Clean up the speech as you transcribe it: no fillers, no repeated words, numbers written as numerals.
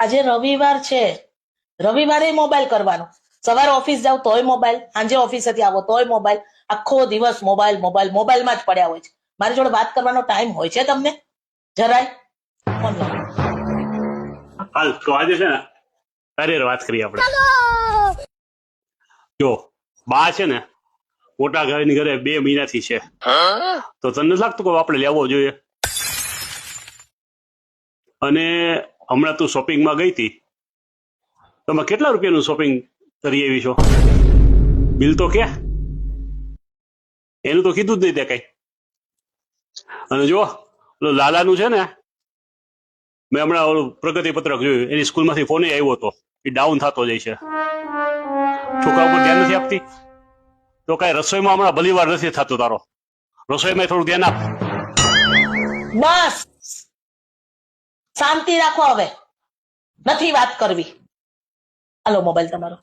આજે રવિવાર છે, રવિવારે મોબાઈલ કરવાનો. સવારે ઓફિસ જાવ તોય મોબાઈલ, સાંજે ઓફિસેથી આવો તોય મોબાઈલ, આખો દિવસ મોબાઈલ મોબાઈલ મોબાઈલમાં જ પડ્યા હોય છે. મારી જોડે વાત કરવાનો ટાઈમ હોય છે તમને જરાય? ફોન લાવો. હાલ તો આજે છે ને તારી હારે વાત કરીએ આપણે. જો બા છે ને મોટા ઘરની ઘરે 2 મહિનાથી છે, તો તને નથી લાગતું કે આપણે લેવો જોઈએ? અને હમણાં તું શોપિંગમાં ગઈ હતી, તમે કેટલા રૂપિયાનું શોપિંગ કરી આવી છો? બિલ તો ક્યાં? એનું તો કીધું જ નહીં તે કઈ. અને જો લાલાનું છે ને, મેં હમણાં ઓલું પ્રગતિ પત્રક જોયું, એની સ્કૂલમાંથી ફોન આવ્યો હતો, એ ડાઉન થતો જાય છે. છોકરા ઉપર ધ્યાન નથી આપતી તો કઈ રસોઈમાં હમણાં ભલીવાર નથી થતું તારો. રસોઈમાં થોડું ધ્યાન આપ. બસ શાંતિ રાખો, હવે નથી વાત કરવી. હાલો મોબાઈલ તમારો.